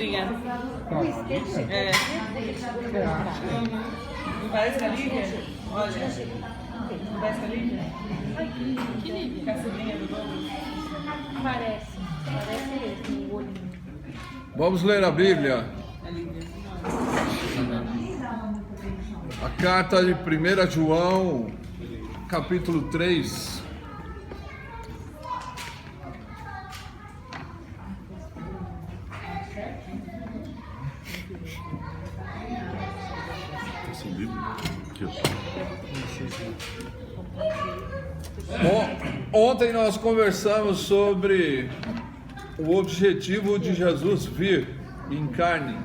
Librinha. É. Não parece que é Lívia? Olha. Não parece que é Lívia? Que Lívia? Caçulinha do Douglas. Parece mesmo, o olhinho. Vamos ler a Bíblia. É Lívia. A carta de 1 João, capítulo 3. Ontem nós conversamos sobre o objetivo de Jesus vir em carne,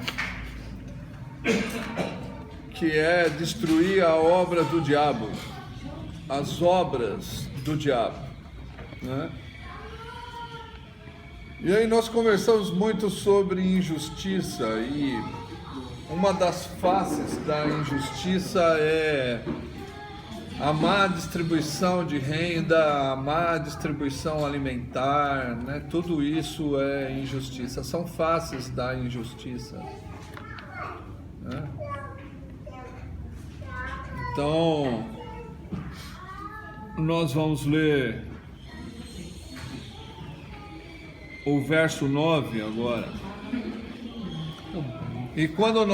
que é destruir a obra do diabo, as obras do diabo, né? E aí nós conversamos muito sobre injustiça, e uma das faces da injustiça é a má distribuição de renda, a má distribuição alimentar, né? Tudo isso é injustiça, são faces da injustiça, né? Então, nós vamos ler o verso 9 agora. E quando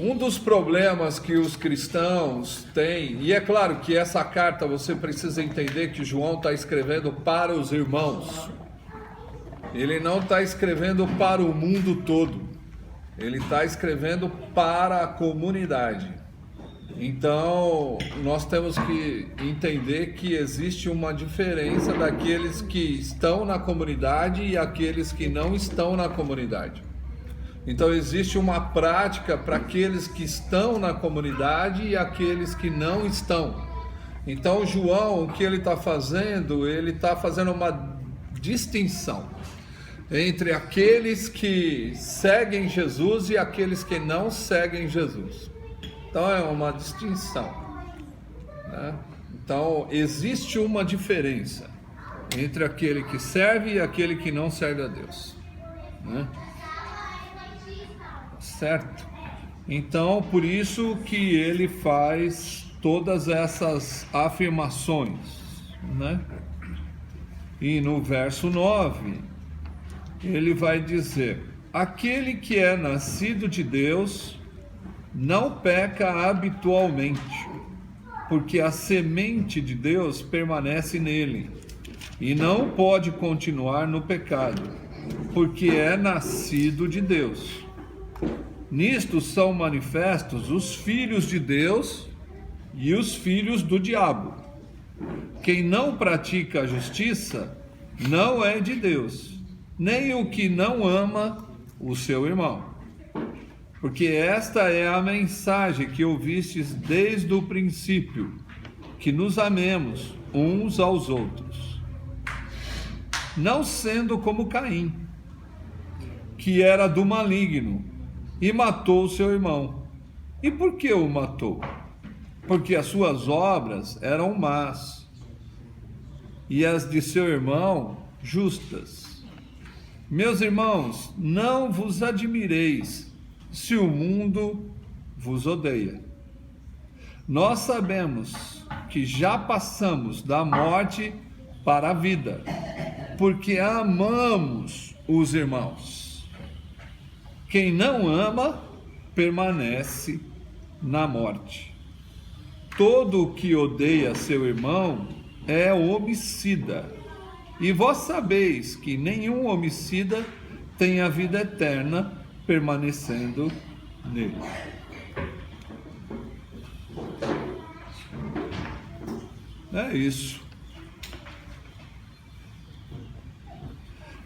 um dos problemas que os cristãos têm, e é claro que essa carta você precisa entender que João está escrevendo para os irmãos, ele não está escrevendo para o mundo todo, ele está escrevendo para a comunidade. Então nós temos que entender que existe uma diferença daqueles que estão na comunidade e aqueles que não estão na comunidade. Então existe uma prática para aqueles que estão na comunidade e aqueles que não estão. Então João, o que ele está fazendo? Ele está fazendo uma distinção entre aqueles que seguem Jesus e aqueles que não seguem Jesus. Então é uma distinção, né? Então existe uma diferença entre aquele que serve e aquele que não serve a Deus, né? Certo? Então, por isso que ele faz todas essas afirmações, né? E no verso 9, ele vai dizer: aquele que é nascido de Deus não peca habitualmente, porque a semente de Deus permanece nele, e não pode continuar no pecado, porque é nascido de Deus. Nisto são manifestos os filhos de Deus e os filhos do diabo. Quem não pratica a justiça não é de Deus, nem o que não ama o seu irmão. Porque esta é a mensagem que ouvistes desde o princípio, que nos amemos uns aos outros. Não sendo como Caim, que era do maligno, e matou o seu irmão. E por que o matou? Porque as suas obras eram más, e as de seu irmão justas. Meus irmãos, não vos admireis se o mundo vos odeia. Nós sabemos que já passamos da morte para a vida, porque amamos os irmãos. Quem não ama, permanece na morte. Todo o que odeia seu irmão é homicida. E vós sabeis que nenhum homicida tem a vida eterna permanecendo nele. É isso.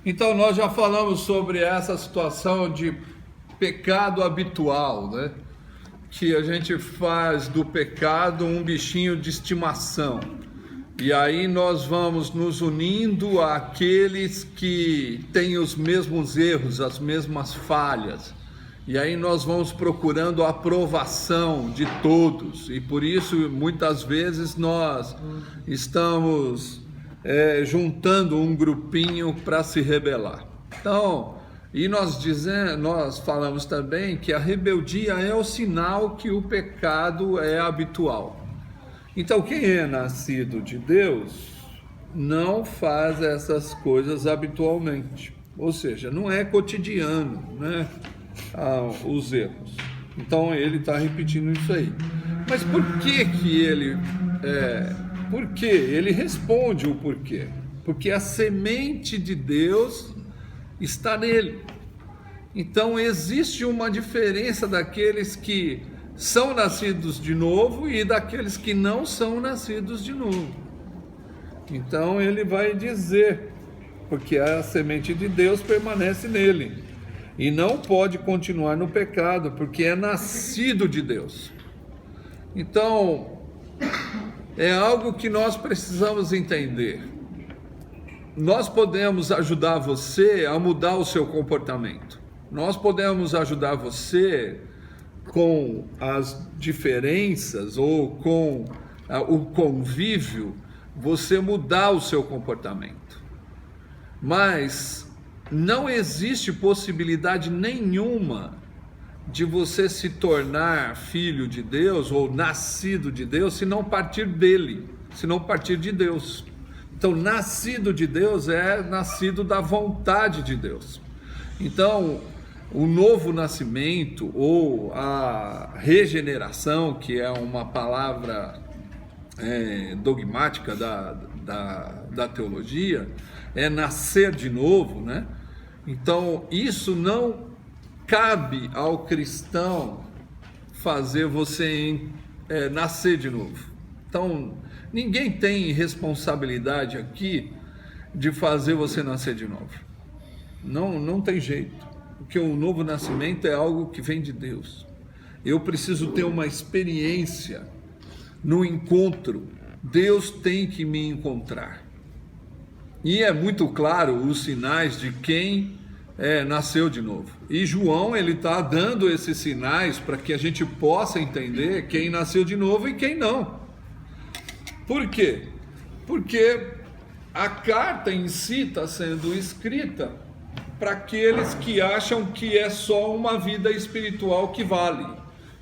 Então nós já falamos sobre essa situação de pecado habitual, né? Que a gente faz do pecado um bichinho de estimação. E aí nós vamos nos unindo àqueles que têm os mesmos erros, as mesmas falhas. E aí nós vamos procurando a aprovação de todos. E por isso muitas vezes nós estamos juntando um grupinho para se rebelar. Então, e nós falamos também que a rebeldia é o sinal que o pecado é habitual. Então, quem é nascido de Deus não faz essas coisas habitualmente, ou seja, não é cotidiano, né, os erros. Então, ele está repetindo isso aí. Mas por que ele... por quê? Ele responde o porquê. Porque a semente de Deus está nele. Então existe uma diferença daqueles que são nascidos de novo e daqueles que não são nascidos de novo. Então ele vai dizer, porque a semente de Deus permanece nele e não pode continuar no pecado, porque é nascido de Deus. Então é algo que nós precisamos entender. Nós podemos ajudar você a mudar o seu comportamento. Nós podemos ajudar você com as diferenças ou com o convívio, você mudar o seu comportamento. Mas não existe possibilidade nenhuma de você se tornar filho de Deus ou nascido de Deus se não partir dele, se não partir de Deus. Então, nascido de Deus é nascido da vontade de Deus. Então, o novo nascimento ou a regeneração, que é uma palavra dogmática da teologia, é nascer de novo, né? Então, isso não cabe ao cristão fazer você nascer de novo. Então, ninguém tem responsabilidade aqui de fazer você nascer de novo. Não tem jeito, porque o novo nascimento é algo que vem de Deus. Eu preciso ter uma experiência no encontro. Deus tem que me encontrar. E é muito claro os sinais de quem nasceu de novo. E João, ele está dando esses sinais para que a gente possa entender quem nasceu de novo e quem não. Por quê? Porque a carta em si está sendo escrita para aqueles que acham que é só uma vida espiritual que vale,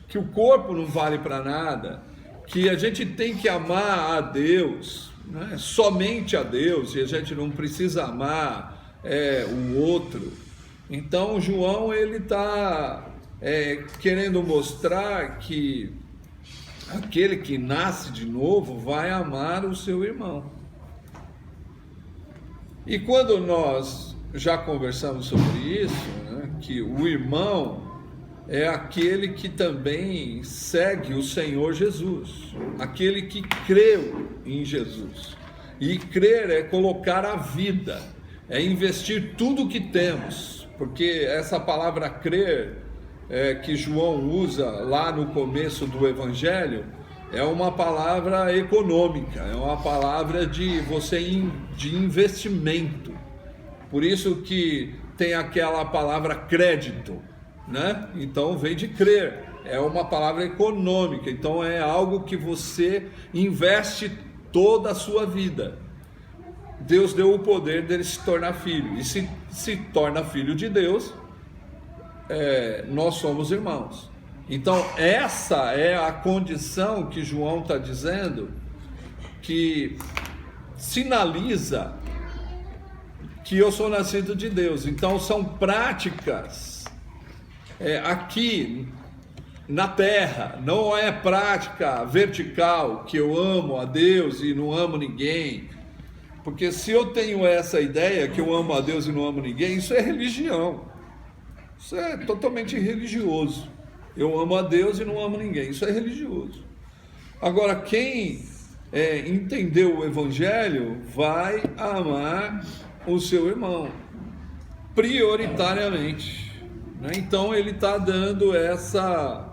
que o corpo não vale para nada, que a gente tem que amar a Deus, né? Somente a Deus, e a gente não precisa amar o outro. Então João, ele está querendo mostrar que aquele que nasce de novo vai amar o seu irmão. E quando nós já conversamos sobre isso, né, que o irmão é aquele que também segue o Senhor Jesus, aquele que creu em Jesus. E crer é colocar a vida, é investir tudo que temos, porque essa palavra crer que João usa lá no começo do Evangelho é uma palavra econômica, é uma palavra de investimento. Por isso que tem aquela palavra crédito, né? Então vem de crer, é uma palavra econômica, então é algo que você investe toda a sua vida. Deus deu o poder dele se tornar filho, e se torna filho de Deus, nós somos irmãos. Então essa é a condição que João está dizendo, que sinaliza que eu sou nascido de Deus. Então são práticas aqui na terra, não é prática vertical, que eu amo a Deus e não amo ninguém. Porque se eu tenho essa ideia que eu amo a Deus e não amo ninguém, isso é religião. Isso é totalmente religioso. Eu amo a Deus e não amo ninguém. Isso é religioso. Agora, quem entendeu o Evangelho vai amar o seu irmão prioritariamente, né? Então ele está dando essa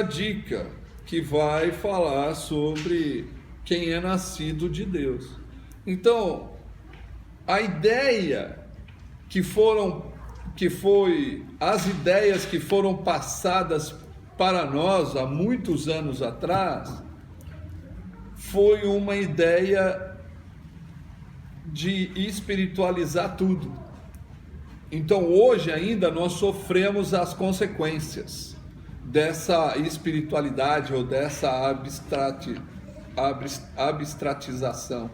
dica que vai falar sobre quem é nascido de Deus. Então, a ideia as ideias que foram passadas para nós há muitos anos atrás, foi uma ideia de espiritualizar tudo. Então hoje ainda nós sofremos as consequências dessa espiritualidade ou dessa abstratização,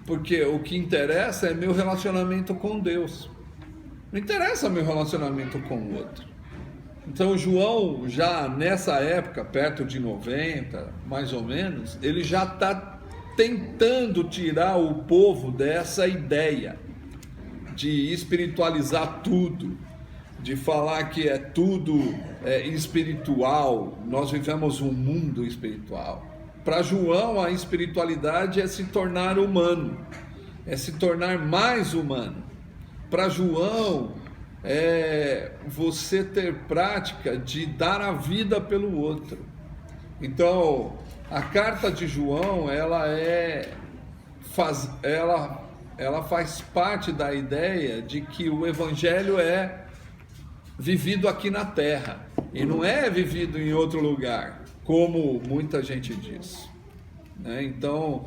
porque o que interessa é meu relacionamento com Deus, não interessa meu relacionamento com o outro. Então João, já nessa época, perto de 90, mais ou menos, ele já está tentando tirar o povo dessa ideia de espiritualizar tudo, de falar que é tudo espiritual, nós vivemos um mundo espiritual. Para João, a espiritualidade é se tornar humano, é se tornar mais humano. Para João, é você ter prática de dar a vida pelo outro. Então, a carta de João, ela faz parte da ideia de que o evangelho é vivido aqui na terra e não é vivido em outro lugar, como muita gente diz, né? Então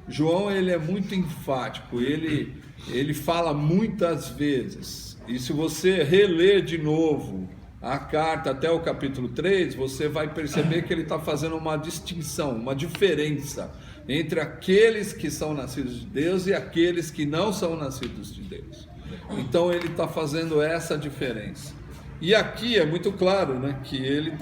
João, ele é muito enfático, ele fala muitas vezes, e se você reler de novo a carta até o capítulo 3, você vai perceber que ele está fazendo uma distinção, uma diferença entre aqueles que são nascidos de Deus e aqueles que não são nascidos de Deus. Então ele está fazendo essa diferença. E aqui é muito claro, né, que ele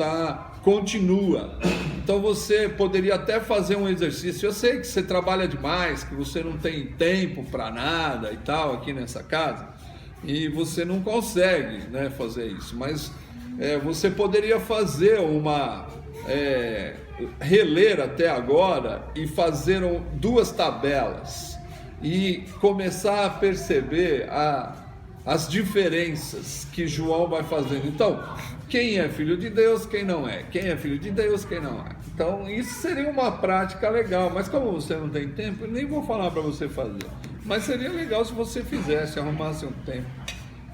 continua. Então você poderia até fazer um exercício. Eu sei que você trabalha demais, que você não tem tempo para nada e tal aqui nessa casa, e você não consegue, né, fazer isso. Mas você poderia fazer reler até agora e fazer duas tabelas e começar a perceber as diferenças que João vai fazendo. Então, quem é filho de Deus, quem não é? Quem é filho de Deus, quem não é? Então, isso seria uma prática legal, mas como você não tem tempo, eu nem vou falar para você fazer. Mas seria legal se você fizesse, arrumasse um tempo,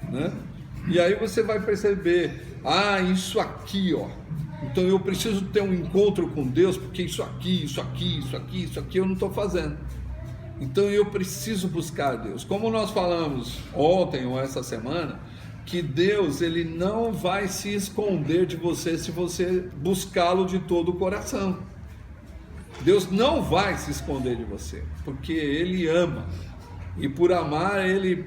né? E aí você vai perceber, isso aqui, ó. Então eu preciso ter um encontro com Deus, porque isso aqui eu não estou fazendo. Então eu preciso buscar Deus. Como nós falamos ontem ou essa semana, que Deus, ele não vai se esconder de você se você buscá-lo de todo o coração. Deus não vai se esconder de você, porque ele ama. E por amar, ele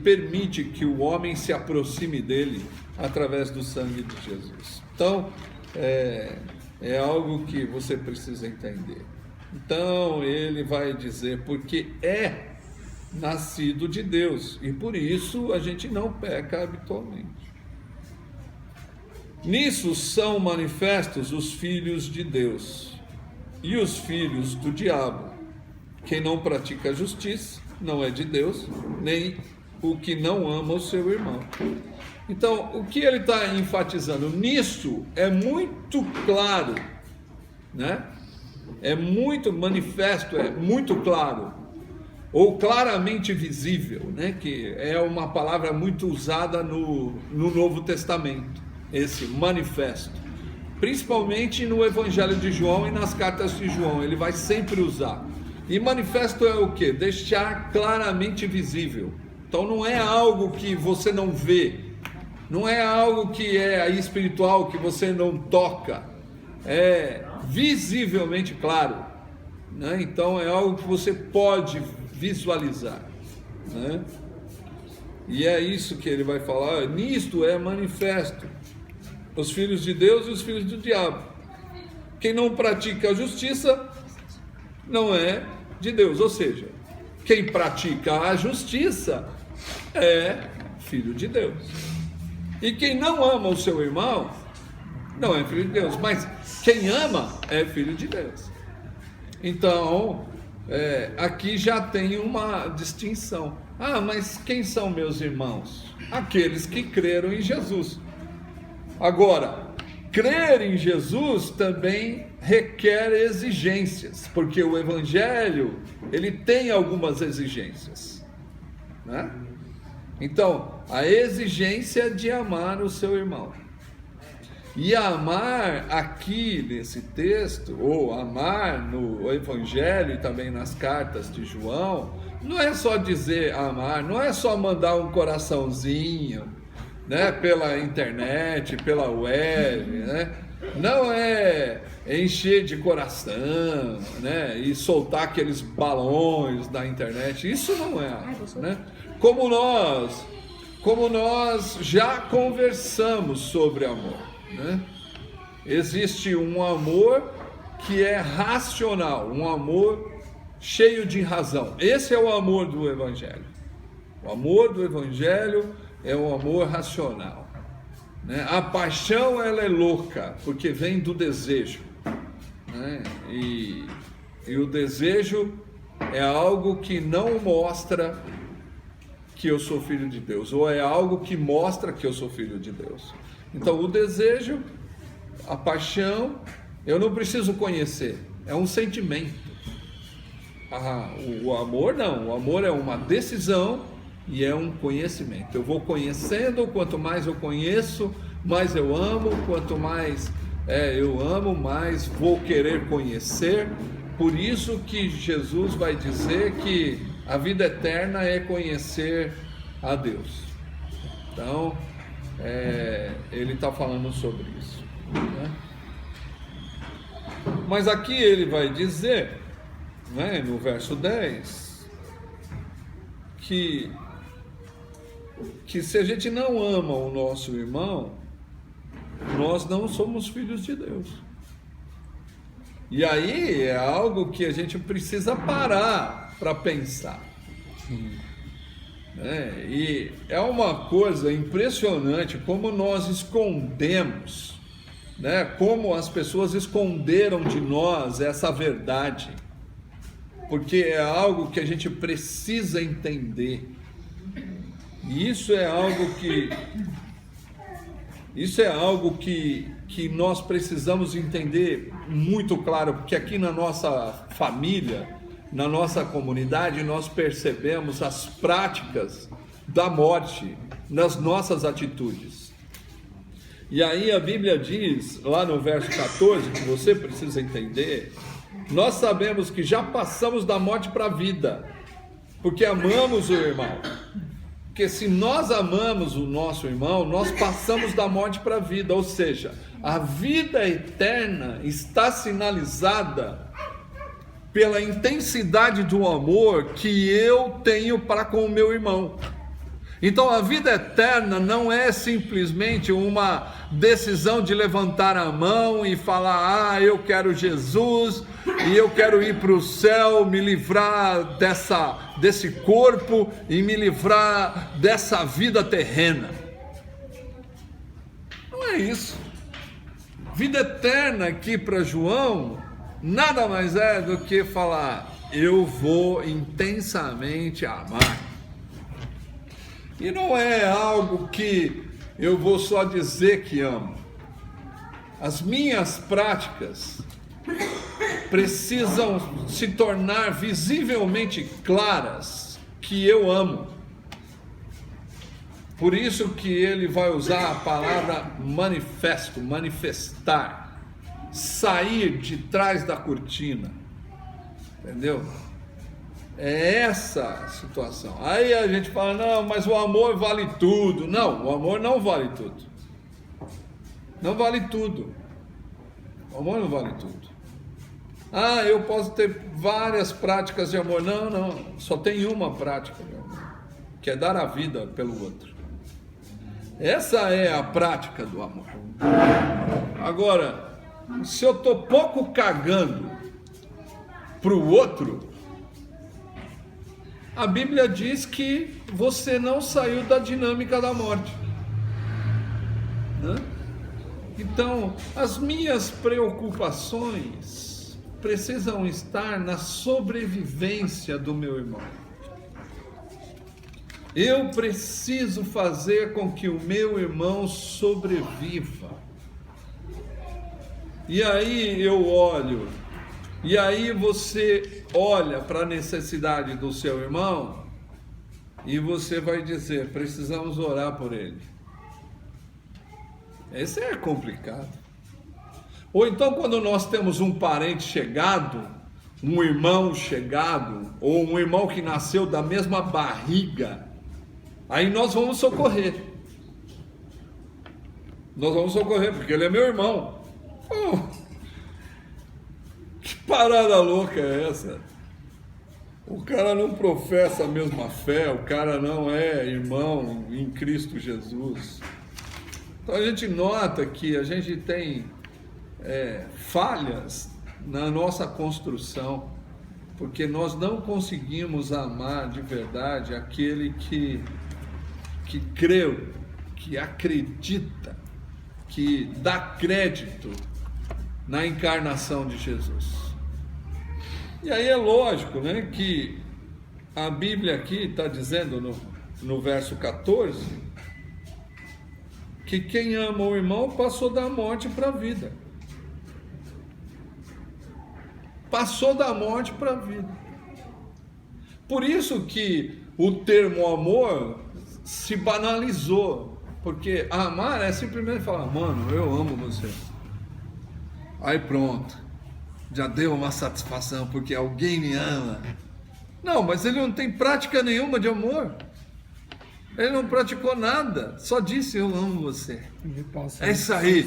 permite que o homem se aproxime dele através do sangue de Jesus. Então, é algo que você precisa entender. Então, ele vai dizer, porque é nascido de Deus, e por isso a gente não peca habitualmente. Nisso são manifestos os filhos de Deus e os filhos do diabo. Quem não pratica a justiça não é de Deus, nem o que não ama o seu irmão. Então, o que ele está enfatizando nisso é muito claro, né? É muito manifesto, é muito claro, ou claramente visível, né? Que é uma palavra muito usada no Novo Testamento, esse manifesto, principalmente no Evangelho de João e nas cartas de João, ele vai sempre usar. E manifesto é o quê? Deixar claramente visível. Então não é algo que você não vê, não é algo que é espiritual, que você não toca, é visivelmente claro, né? Então é algo que você pode visualizar, né? E é isso que ele vai falar, nisto é manifesto os filhos de Deus e os filhos do diabo. Quem não pratica a justiça não é de Deus, ou seja, quem pratica a justiça é filho de Deus. E quem não ama o seu irmão não é filho de Deus, mas quem ama é filho de Deus. Então, aqui já tem uma distinção. Mas quem são meus irmãos? Aqueles que creram em Jesus. Agora, crer em Jesus também requer exigências, porque o Evangelho, ele tem algumas exigências, né? Então, a exigência de amar o seu irmão. E amar aqui nesse texto, ou amar no Evangelho e também nas cartas de João, não é só dizer amar, não é só mandar um coraçãozinho, né, pela internet, pela web, né? Não é encher de coração, né, e soltar aqueles balões da internet. Isso não é, né? Como nós já conversamos sobre amor, né? Existe um amor que é racional, um amor cheio de razão. Esse é o amor do Evangelho. O amor do Evangelho é um amor racional, né? A paixão, ela é louca, porque vem do desejo, né? E o desejo é algo que não mostra que eu sou filho de Deus, ou é algo que mostra que eu sou filho de Deus. Então, o desejo, a paixão, eu não preciso conhecer, é um sentimento. O amor não, o amor é uma decisão e é um conhecimento. Eu vou conhecendo, quanto mais eu conheço, mais eu amo, quanto mais eu amo, mais vou querer conhecer. Por isso que Jesus vai dizer que a vida eterna é conhecer a Deus. Então, ele está falando sobre isso, né? Mas aqui ele vai dizer, né, no verso 10, que se a gente não ama o nosso irmão, nós não somos filhos de Deus. E aí é algo que a gente precisa parar para pensar. E é uma coisa impressionante como nós escondemos, né? Como as pessoas esconderam de nós essa verdade, porque é algo que a gente precisa entender. E isso é algo que nós precisamos entender muito claro, porque aqui na nossa família, na nossa comunidade, nós percebemos as práticas da morte nas nossas atitudes. E aí a Bíblia diz, lá no verso 14, que você precisa entender: nós sabemos que já passamos da morte para a vida, porque amamos o irmão. Porque se nós amamos o nosso irmão, nós passamos da morte para a vida, ou seja, a vida eterna está sinalizada pela intensidade do amor que eu tenho para com o meu irmão. Então a vida eterna não é simplesmente uma decisão de levantar a mão e falar: eu quero Jesus e eu quero ir para o céu, me livrar desse corpo e me livrar dessa vida terrena. Não é isso. Vida eterna aqui para João nada mais é do que falar: eu vou intensamente amar. E não é algo que eu vou só dizer que amo. As minhas práticas precisam se tornar visivelmente claras que eu amo. Por isso que ele vai usar a palavra manifesto, manifestar, sair de trás da cortina, entendeu? É essa situação. Aí a gente fala: não, mas o amor vale tudo. Não, o amor não vale tudo. Não vale tudo. O amor não vale tudo. Eu posso ter várias práticas de amor. Não, só tem uma prática de amor, que é dar a vida pelo outro. Essa é a prática do amor. Agora, se eu estou pouco cagando para o outro, a Bíblia diz que você não saiu da dinâmica da morte, né? Então, as minhas preocupações precisam estar na sobrevivência do meu irmão. Eu preciso fazer com que o meu irmão sobreviva. E aí eu olho, e aí você olha para a necessidade do seu irmão e você vai dizer: precisamos orar por ele. Esse é complicado. Ou então, quando nós temos um parente chegado, um irmão chegado, ou um irmão que nasceu da mesma barriga, aí nós vamos socorrer. Nós vamos socorrer, porque ele é meu irmão. Que parada louca é essa? O cara não professa a mesma fé, o cara não é irmão em Cristo Jesus. Então a gente nota que a gente tem falhas na nossa construção, porque nós não conseguimos amar de verdade aquele que creu, que acredita, que dá crédito na encarnação de Jesus. E aí é lógico, né, que a Bíblia aqui está dizendo no verso 14, que quem ama o irmão passou da morte para a vida. Passou da morte para a vida. Por isso que o termo amor se banalizou, porque amar é simplesmente falar, mano, eu amo você. Aí pronto, já deu uma satisfação porque alguém me ama. Não, mas ele não tem prática nenhuma de amor. Ele não praticou nada, só disse eu amo você. É isso aí,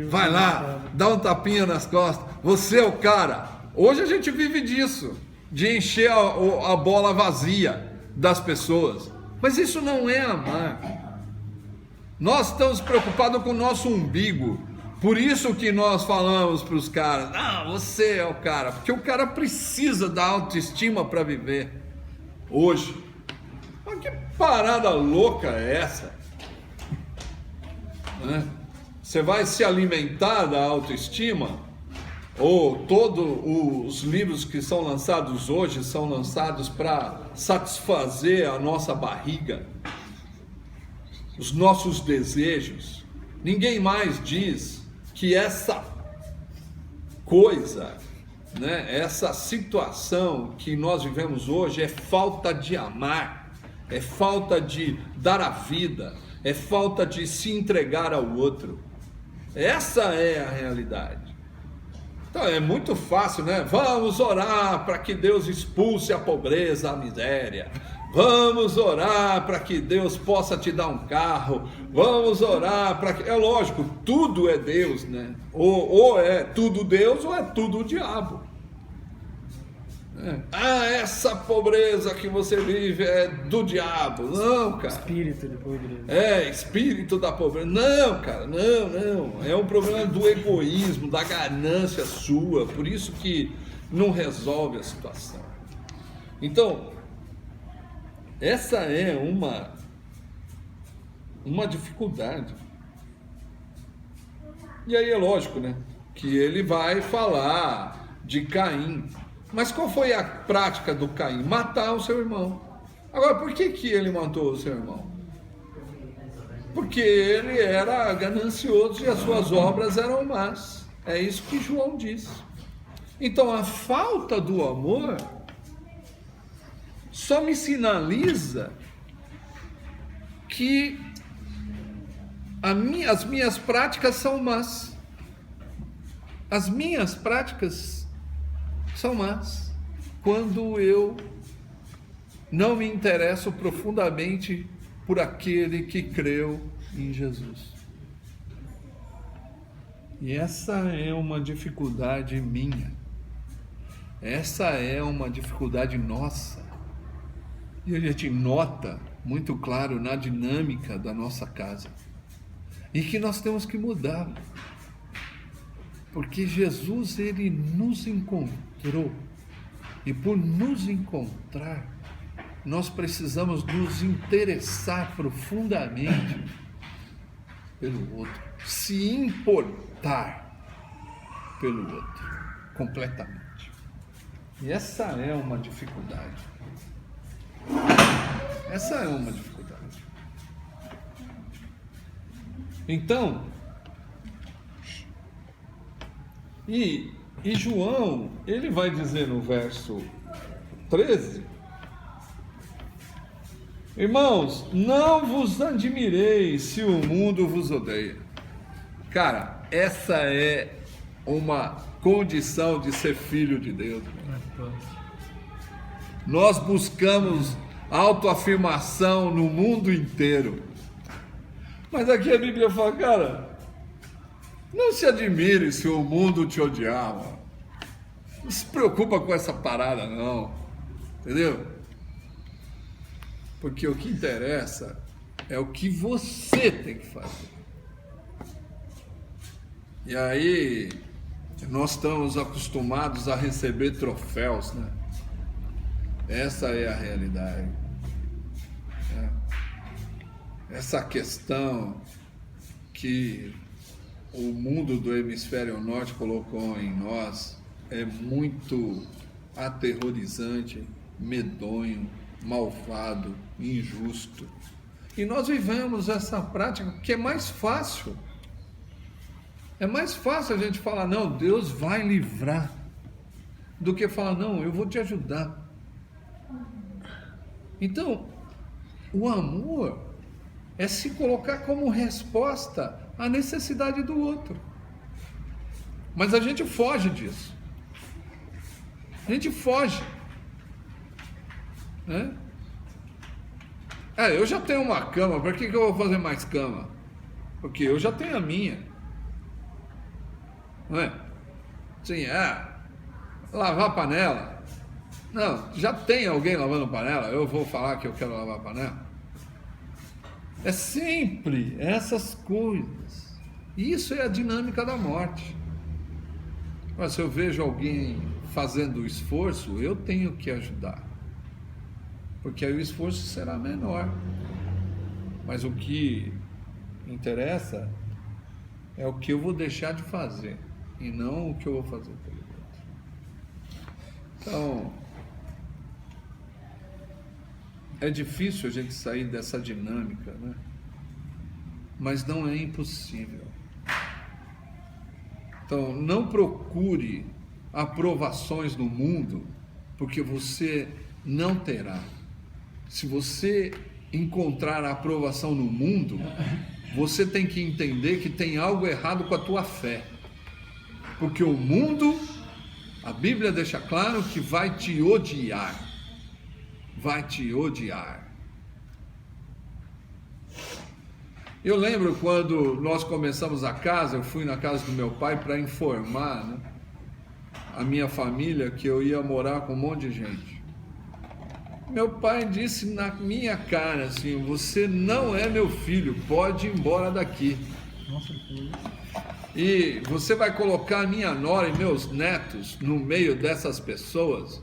vai lá, dá um tapinha nas costas, você é o cara. Hoje a gente vive disso, de encher a bola vazia das pessoas, mas isso não é amar. Nós estamos preocupados com o nosso umbigo, por isso que nós falamos para os caras, não, você é o cara, porque o cara precisa da autoestima para viver hoje. Mas que parada louca é essa? Você vai se alimentar da autoestima? Ou todos os livros que são lançados hoje são lançados para satisfazer a nossa barriga, os nossos desejos? Ninguém mais diz que essa coisa, essa situação que nós vivemos hoje é falta de amar, é falta de dar a vida, é falta de se entregar ao outro. Essa é a realidade. Então é muito fácil, né? Vamos orar para que Deus expulse a pobreza, a miséria. Vamos orar para que Deus possa te dar um carro. Vamos orar para que... É lógico, tudo é Deus, né? Ou é tudo Deus ou é tudo o diabo. Essa pobreza que você vive é do diabo. Não, cara. Espírito da pobreza. Espírito da pobreza. Não, cara, não. É um problema do egoísmo, da ganância sua. Por isso que não resolve a situação. Então, essa é uma dificuldade. E aí é lógico, né? Que ele vai falar de Caim. Mas qual foi a prática do Caim? Matar o seu irmão. Agora, por que ele matou o seu irmão? Porque ele era ganancioso e as suas obras eram más. É isso que João diz. Então, a falta do amor só me sinaliza que as minhas práticas são más. As minhas práticas são más quando eu não me interesso profundamente por aquele que creu em Jesus. E essa é uma dificuldade minha. Essa é uma dificuldade nossa. E a gente nota muito claro na dinâmica da nossa casa. E que nós temos que mudar. Porque Jesus, ele nos encontrou. E por nos encontrar, nós precisamos nos interessar profundamente pelo outro. Se importar pelo outro, completamente. E essa é uma dificuldade. Essa é uma dificuldade. Então, e João, ele vai dizer no verso 13, irmãos, não vos admireis se o mundo vos odeia. Cara, essa é uma condição de ser filho de Deus. Nós buscamos autoafirmação no mundo inteiro. Mas aqui a Bíblia fala, cara, não se admire se o mundo te odiava. Não se preocupa com essa parada, não. Entendeu? Porque o que interessa é o que você tem que fazer. E aí, nós estamos acostumados a receber troféus, né? Essa é a realidade. Essa questão que o mundo do hemisfério norte colocou em nós é muito aterrorizante, medonho, malvado, injusto. E nós vivemos essa prática que é mais fácil. É mais fácil a gente falar, não, Deus vai livrar, do que falar, não, eu vou te ajudar. Então, o amor é se colocar como resposta à necessidade do outro. Mas a gente foge disso. A gente foge. Né? Eu já tenho uma cama, para que eu vou fazer mais cama? Porque eu já tenho a minha. Não é? Sim, lavar a panela. Não, já tem alguém lavando panela, eu vou falar que eu quero lavar a panela. É sempre essas coisas. Isso é a dinâmica da morte. Mas se eu vejo alguém fazendo esforço, eu tenho que ajudar. Porque aí o esforço será menor. Mas o que interessa é o que eu vou deixar de fazer, e não o que eu vou fazer pelo outro. Então, é difícil a gente sair dessa dinâmica, né? Mas não é impossível. Então, não procure aprovações no mundo, porque você não terá. Se você encontrar a aprovação no mundo, você tem que entender que tem algo errado com a tua fé. Porque o mundo, a Bíblia deixa claro que vai te odiar. Vai te odiar. Eu lembro quando nós começamos a casa, eu fui na casa do meu pai para informar, né, a minha família que eu ia morar com um monte de gente. Meu pai disse na minha cara assim, você não é meu filho, pode ir embora daqui. Nossa, E você vai colocar a minha nora e meus netos no meio dessas pessoas?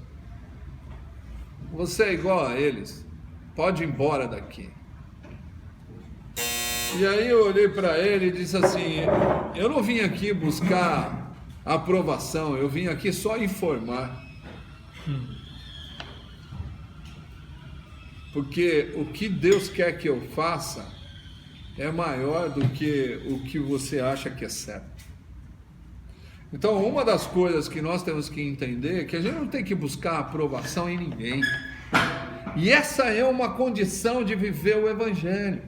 Você é igual a eles, pode ir embora daqui. E aí eu olhei para ele e disse assim, eu não vim aqui buscar aprovação, eu vim aqui só informar. Porque o que Deus quer que eu faça é maior do que o que você acha que é certo. Então, uma das coisas que nós temos que entender é que a gente não tem que buscar aprovação em ninguém. E essa é uma condição de viver o Evangelho.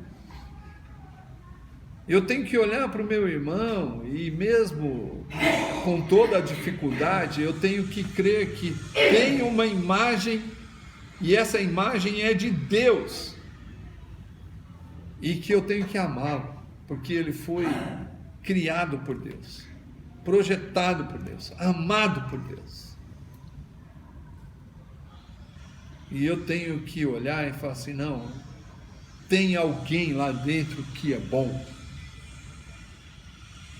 Eu tenho que olhar para o meu irmão e mesmo com toda a dificuldade, eu tenho que crer que tem uma imagem e essa imagem é de Deus e que eu tenho que amá-lo, porque ele foi criado por Deus, projetado por Deus, amado por Deus. E eu tenho que olhar e falar assim, não, tem alguém lá dentro que é bom.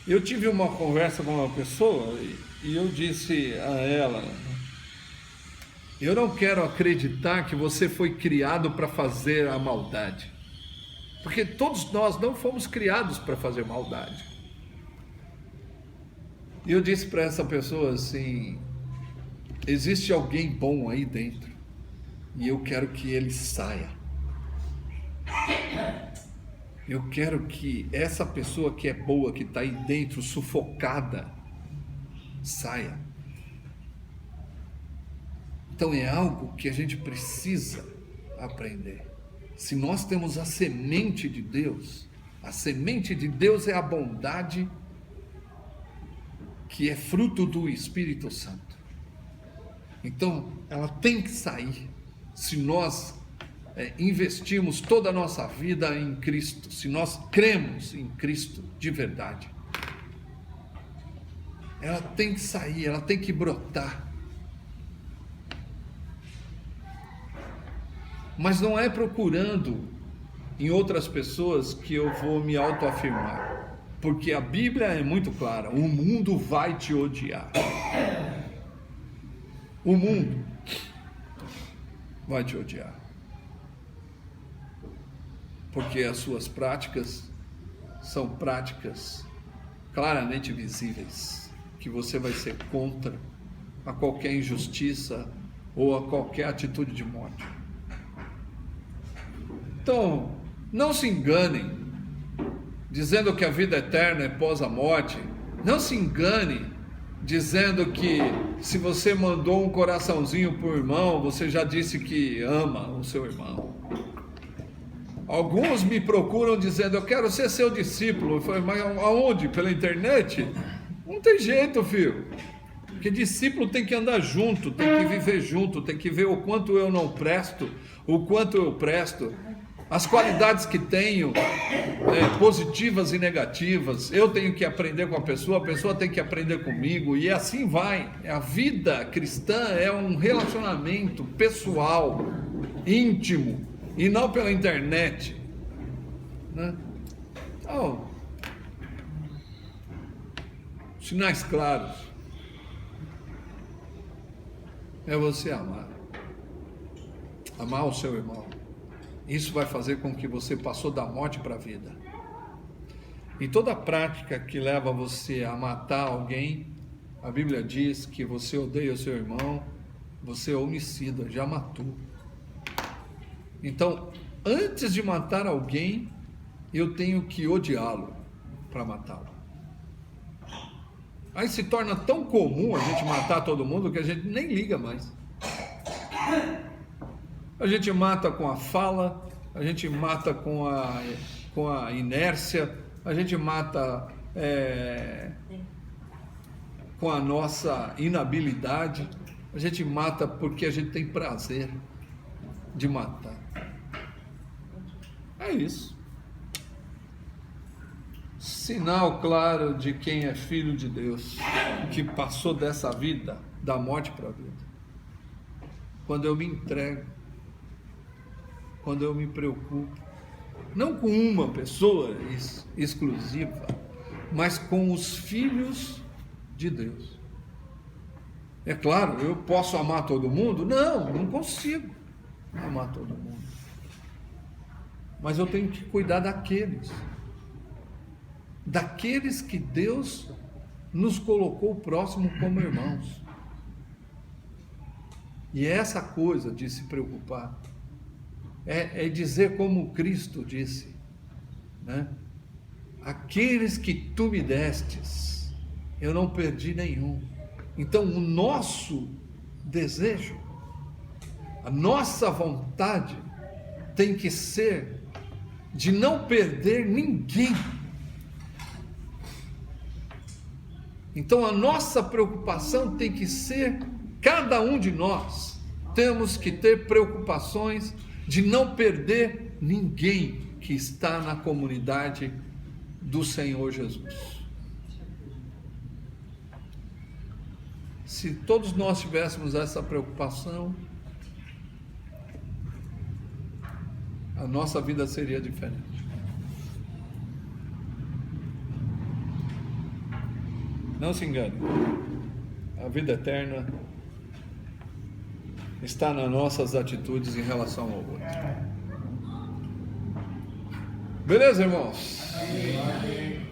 Eu tive uma conversa com uma pessoa e eu disse a ela, eu não quero acreditar que você foi criado para fazer a maldade, porque todos nós não fomos criados para fazer maldade. E eu disse para essa pessoa assim, existe alguém bom aí dentro, e eu quero que ele saia. Eu quero que essa pessoa que é boa, que está aí dentro, sufocada, saia. Então é algo que a gente precisa aprender. Se nós temos a semente de Deus, a semente de Deus é a bondade que é fruto do Espírito Santo. Então, ela tem que sair se nós investirmos toda a nossa vida em Cristo, se nós cremos em Cristo de verdade. Ela tem que sair, ela tem que brotar. Mas não é procurando em outras pessoas que eu vou me autoafirmar, porque a Bíblia é muito clara: o mundo vai te odiar. O mundo vai te odiar, porque as suas práticas são práticas claramente visíveis, que você vai ser contra a qualquer injustiça ou a qualquer atitude de morte. Então, não se enganem dizendo que a vida eterna é pós a morte. Não se engane dizendo que se você mandou um coraçãozinho para o irmão, você já disse que ama o seu irmão. Alguns me procuram dizendo: eu quero ser seu discípulo. Eu falei: mas aonde? Pela internet? Não tem jeito, filho. Porque discípulo tem que andar junto, tem que viver junto, tem que ver o quanto eu não presto, o quanto eu presto, as qualidades que tenho, positivas e negativas. Eu tenho que aprender com a pessoa tem que aprender comigo, e assim vai. A vida cristã é um relacionamento pessoal, íntimo, e não pela internet, né? Então, sinais claros é você amar o seu irmão. Isso vai fazer com que você passou da morte para a vida. E toda prática que leva você a matar alguém, a Bíblia diz que você odeia o seu irmão, você é homicida, já matou. Então, antes de matar alguém, eu tenho que odiá-lo para matá-lo. Aí se torna tão comum a gente matar todo mundo que a gente nem liga mais. A gente mata com a fala, a gente mata com a inércia, a gente mata com a nossa inabilidade, a gente mata porque a gente tem prazer de matar. É isso. Sinal claro de quem é filho de Deus, que passou dessa vida, da morte para a vida. Quando eu me entrego, quando eu me preocupo, não com uma pessoa exclusiva, mas com os filhos de Deus. É claro, eu posso amar todo mundo? Não consigo amar todo mundo. Mas eu tenho que cuidar daqueles que Deus nos colocou próximo como irmãos. E é essa coisa de se preocupar, é dizer como Cristo disse, né? Aqueles que tu me destes, eu não perdi nenhum. Então o nosso desejo, a nossa vontade tem que ser de não perder ninguém. Então a nossa preocupação tem que ser, cada um de nós temos que ter preocupações de não perder ninguém que está na comunidade do Senhor Jesus. Se todos nós tivéssemos essa preocupação, a nossa vida seria diferente. Não se engane, a vida eterna está nas nossas atitudes em relação ao outro. Beleza, irmãos? Amém.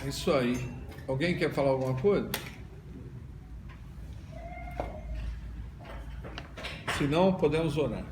É isso aí. Alguém quer falar alguma coisa? Se não, podemos orar.